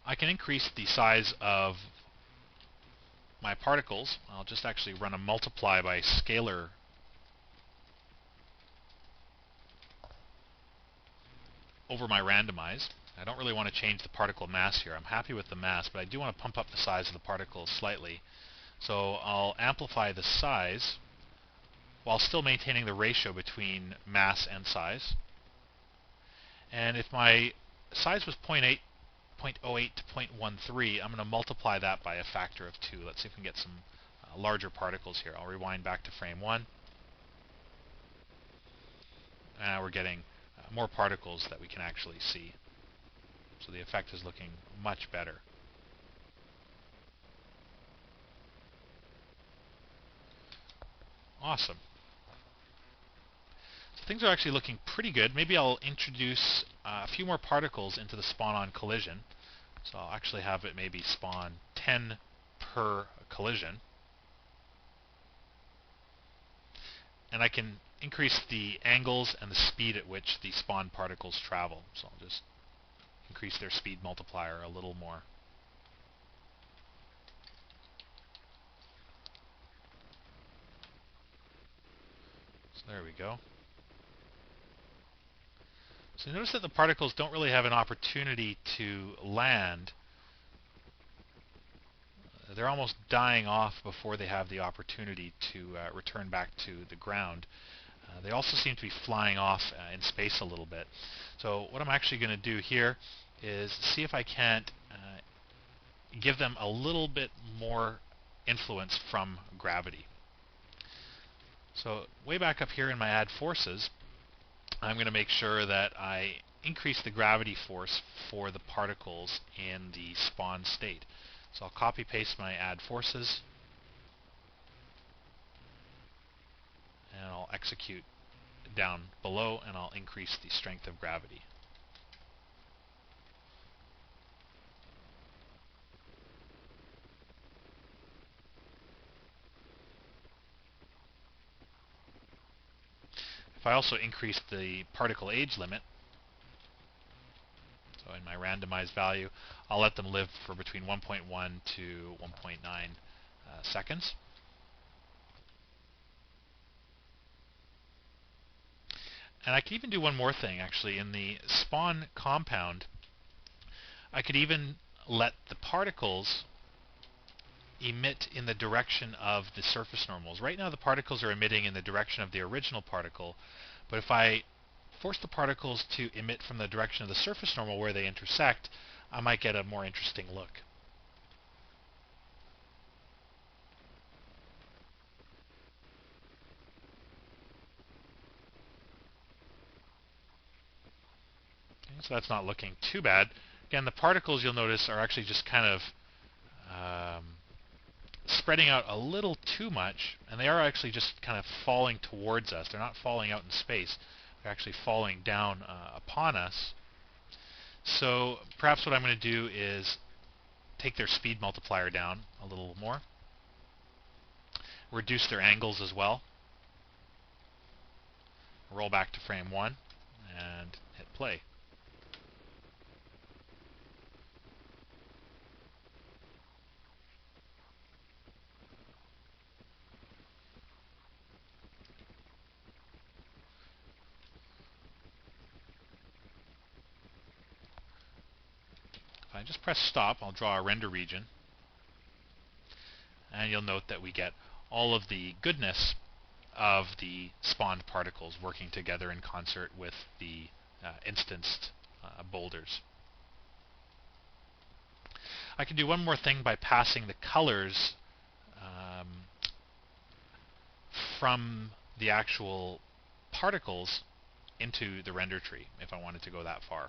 I can increase the size of my particles. I'll just actually run a multiply by scalar over my randomize. I don't really want to change the particle mass here. I'm happy with the mass, but I do want to pump up the size of the particles slightly. So I'll amplify the size while still maintaining the ratio between mass and size. And if my size was 0.08 to 0.13, I'm going to multiply that by a factor of 2. Let's see if we can get some larger particles here. I'll rewind back to frame 1. And now we're getting more particles that we can actually see. So the effect is looking much better. Awesome. So things are actually looking pretty good. Maybe I'll introduce a few more particles into the spawn-on collision. So I'll actually have it maybe spawn 10 per collision. And I can increase the angles and the speed at which the spawn particles travel. So I'll just increase their speed multiplier a little more. So there we go. So notice that the particles don't really have an opportunity to land. They're almost dying off before they have the opportunity to return back to the ground. They also seem to be flying off in space a little bit. So what I'm actually going to do here is see if I can't give them a little bit more influence from gravity. So way back up here in my add forces, I'm going to make sure that I increase the gravity force for the particles in the spawn state. So I'll copy paste my add forces, and I'll execute down below, and I'll increase the strength of gravity. If I also increase the particle age limit, so in my randomized value, I'll let them live for between 1.1 to 1.9 seconds. And I could even do one more thing, actually. In the spawn compound, I could even let the particles emit in the direction of the surface normals. Right now the particles are emitting in the direction of the original particle, but if I force the particles to emit from the direction of the surface normal where they intersect, I might get a more interesting look. Okay, so that's not looking too bad. Again, the particles, you'll notice, are actually just kind of spreading out a little too much, and they are actually just kind of falling towards us. They're not falling out in space. They're actually falling down upon us. So perhaps what I'm going to do is take their speed multiplier down a little more, reduce their angles as well, roll back to frame 1, and hit play. If I just press stop, I'll draw a render region, and you'll note that we get all of the goodness of the spawned particles working together in concert with the instanced boulders. I can do one more thing by passing the colors from the actual particles into the render tree if I wanted to go that far.